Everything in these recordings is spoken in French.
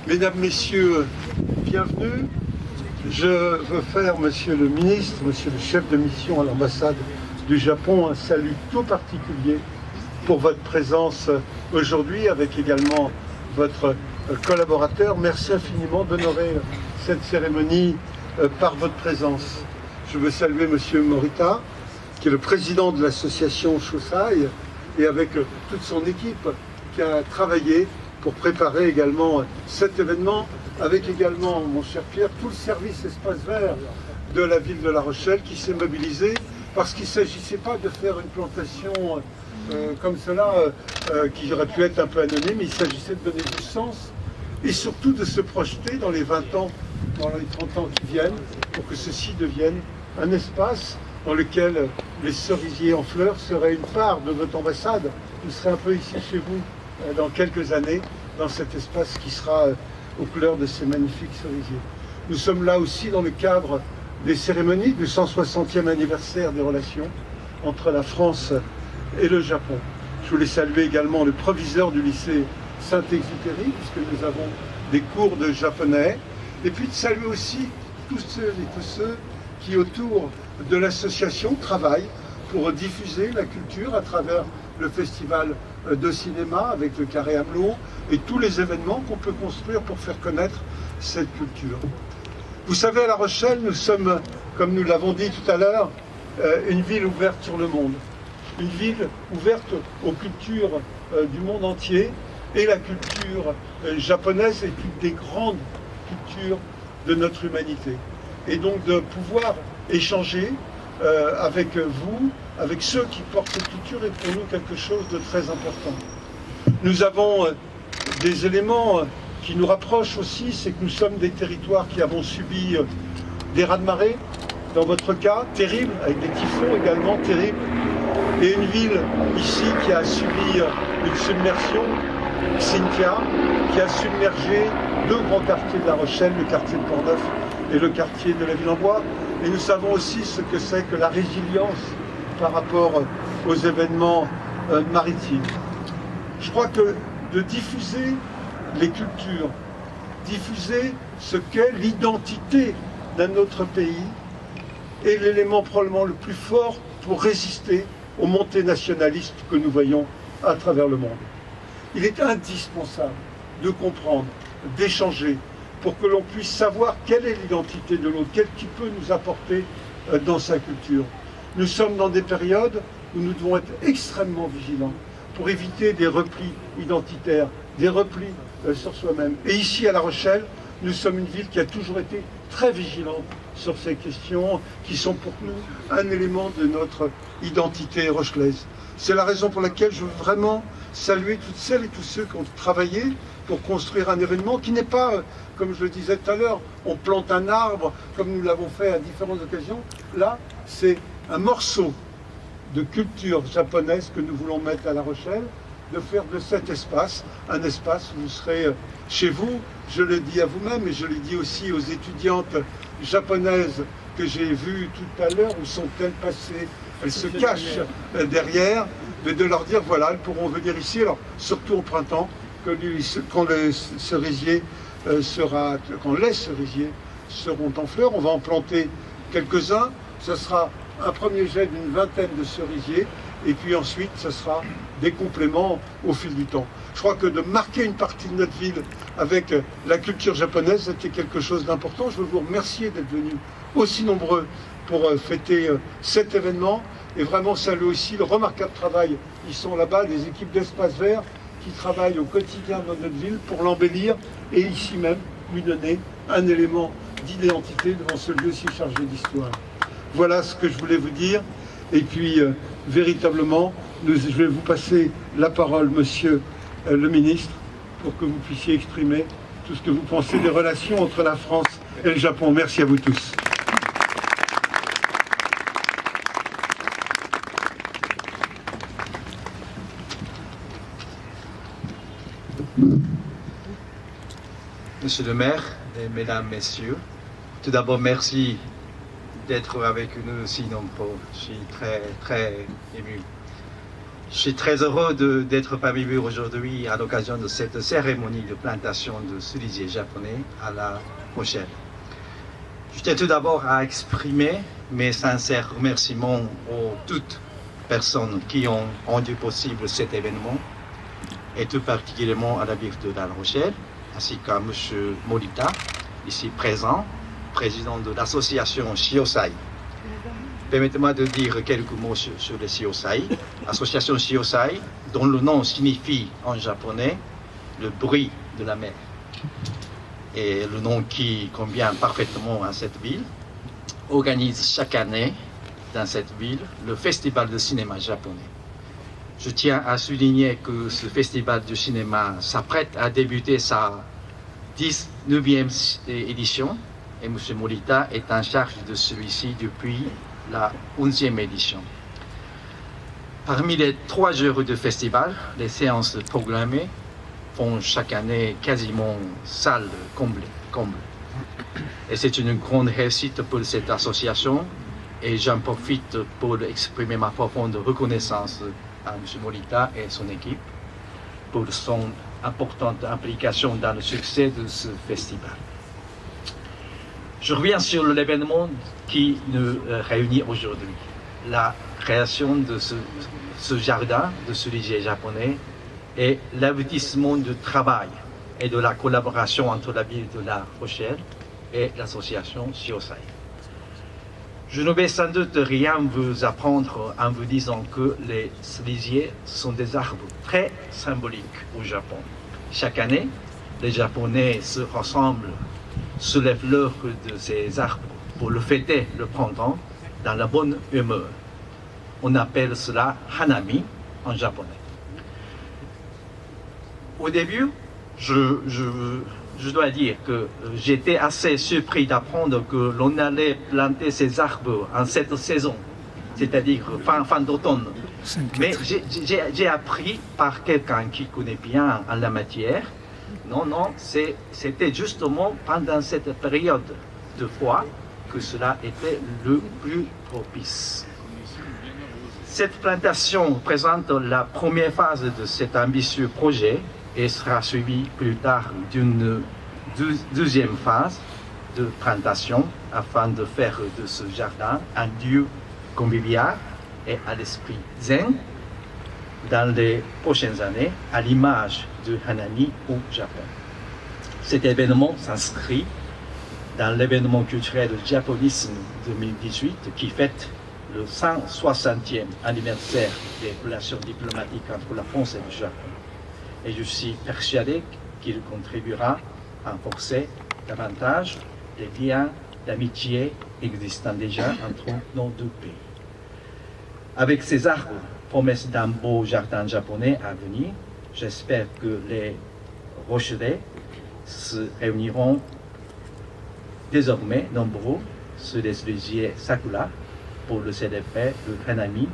Mesdames, Messieurs, bienvenue. Je veux faire, Monsieur le ministre, Monsieur le chef de mission à l'ambassade du Japon, un salut tout particulier pour votre présence aujourd'hui, avec également votre collaborateur. Merci infiniment d'honorer cette cérémonie par votre présence. Je veux saluer Monsieur Morita, qui est le président de l'association Shosai, et avec toute son équipe qui a travaillé pour préparer également cet événement, avec également, mon cher Pierre, tout le service espace vert de la ville de La Rochelle qui s'est mobilisé, parce qu'il ne s'agissait pas de faire une plantation comme cela, qui aurait pu être un peu anonyme, il s'agissait de donner du sens, et surtout de se projeter dans les 20 ans, dans les 30 ans qui viennent, pour que ceci devienne un espace dans lequel les cerisiers en fleurs seraient une part de votre ambassade. Vous serez un peu ici chez vous dans quelques années, dans cet espace qui sera aux couleurs de ces magnifiques cerisiers. Nous sommes là aussi dans le cadre des cérémonies du 160e anniversaire des relations entre la France et le Japon. Je voulais saluer également le proviseur du lycée Saint-Exupéry, puisque nous avons des cours de japonais, et puis de saluer aussi tous ceux et tous ceux qui, autour de l'association, travaillent pour diffuser la culture à travers le festival de cinéma avec le Carré Hamelot et tous les événements qu'on peut construire pour faire connaître cette culture. Vous savez, à La Rochelle, nous sommes, comme nous l'avons dit tout à l'heure, une ville ouverte sur le monde. Une ville ouverte aux cultures du monde entier, et la culture japonaise est une des grandes cultures de notre humanité. Et donc de pouvoir échanger avec vous, avec ceux qui portent cette culture, est pour nous quelque chose de très important. Nous avons des éléments qui nous rapprochent aussi, c'est que nous sommes des territoires qui avons subi des raz-de-marée, dans votre cas, terribles, avec des typhons également terribles, et une ville ici qui a subi une submersion, Xintia, qui a submergé deux grands quartiers de La Rochelle, le quartier de Portneuf et le quartier de la Ville-en-Bois. Et nous savons aussi ce que c'est que la résilience par rapport aux événements maritimes. Je crois que de diffuser les cultures, diffuser ce qu'est l'identité d'un autre pays, est l'élément probablement le plus fort pour résister aux montées nationalistes que nous voyons à travers le monde. Il est indispensable de comprendre, d'échanger, pour que l'on puisse savoir quelle est l'identité de l'autre, qu'est-ce qu'il peut nous apporter dans sa culture. Nous sommes dans des périodes où nous devons être extrêmement vigilants pour éviter des replis identitaires, des replis sur soi-même. Et ici, à La Rochelle, nous sommes une ville qui a toujours été très vigilante sur ces questions, qui sont pour nous un élément de notre identité rochelaise. C'est la raison pour laquelle je veux vraiment saluer toutes celles et tous ceux qui ont travaillé pour construire un événement qui n'est pas, comme je le disais tout à l'heure, on plante un arbre, comme nous l'avons fait à différentes occasions. Là, c'est un morceau de culture japonaise que nous voulons mettre à La Rochelle, de faire de cet espace un espace où vous serez chez vous. Je le dis à vous-même et je le dis aussi aux étudiantes japonaises que j'ai vues tout à l'heure. Où sont-elles passées? Elles se cachent derrière, mais de leur dire voilà, elles pourront venir ici, alors surtout au printemps, quand les cerisiers seront en fleurs. On va en planter quelques-uns. Ce sera un premier jet d'une vingtaine de cerisiers, et puis ensuite ce sera des compléments au fil du temps. Je crois que de marquer une partie de notre ville avec la culture japonaise, c'était quelque chose d'important. Je veux vous remercier d'être venus aussi nombreux pour fêter cet événement, et vraiment saluer aussi le remarquable travail. Ils sont là-bas, des équipes d'Espace Vert qui travaillent au quotidien dans notre ville pour l'embellir et ici même lui donner un élément d'identité devant ce lieu si chargé d'histoire. Voilà ce que je voulais vous dire. Et puis, véritablement, je vais vous passer la parole, monsieur le ministre, pour que vous puissiez exprimer tout ce que vous pensez des relations entre la France et le Japon. Merci à vous tous. Monsieur le maire, et mesdames, messieurs, tout d'abord merci d'être avec nous si nombreux. Je suis très ému. Je suis très heureux d'être parmi vous aujourd'hui à l'occasion de cette cérémonie de plantation de cerisiers japonais à La Rochelle. Je tiens tout d'abord à exprimer mes sincères remerciements aux toutes personnes qui ont rendu possible cet événement, et tout particulièrement à la ville de La Rochelle, ainsi qu'à M. Morita, ici présent, président de l'association Shiosai. Permettez-moi de dire quelques mots sur le Shiosai. L'association Shiosai, dont le nom signifie en japonais le bruit de la mer, et le nom qui convient parfaitement à cette ville, organise chaque année dans cette ville le festival de cinéma japonais. Je tiens à souligner que ce festival de cinéma s'apprête à débuter sa 19e édition, et M. Morita est en charge de celui-ci depuis la 11e édition. Parmi les 3 jours de festival, les séances programmées font chaque année quasiment salle comble. Et c'est une grande réussite pour cette association, et j'en profite pour exprimer ma profonde reconnaissance à M. Morita et son équipe pour son importante implication dans le succès de ce festival. Je reviens sur l'événement qui nous réunit aujourd'hui, la création de ce jardin de cerisiers japonais et l'aboutissement du travail et de la collaboration entre la ville de La Rochelle et l'association Shiosai. Je ne vais sans doute rien vous apprendre en vous disant que les cerisiers sont des arbres très symboliques au Japon. Chaque année, les Japonais se rassemblent sous les fleurs de ces arbres pour le fêter le printemps dans la bonne humeur. On appelle cela hanami en japonais. Au début, je dois dire que j'étais assez surpris d'apprendre que l'on allait planter ces arbres en cette saison, c'est-à-dire fin d'automne. Mais j'ai appris par quelqu'un qui connaît bien en la matière. Non, c'était justement pendant cette période de froid que cela était le plus propice. Cette plantation présente la première phase de cet ambitieux projet et sera suivie plus tard d'une deuxième phase de plantation afin de faire de ce jardin un lieu convivial et à l'esprit zen dans les prochaines années, à l'image de Hanami au Japon. Cet événement s'inscrit dans l'événement culturel japonisme 2018 qui fête le 160e anniversaire des relations diplomatiques entre la France et le Japon. Et je suis persuadé qu'il contribuera à renforcer davantage les liens d'amitié existants déjà entre nos deux pays. Avec ces arbres, promesse d'un beau jardin japonais à venir, j'espère que les Rochelais se réuniront désormais nombreux sur les cerisiers Sakura pour le célébrer le Hanami,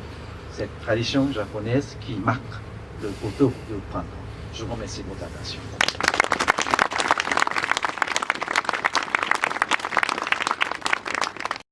cette tradition japonaise qui marque le retour du printemps. Je vous remercie de votre attention.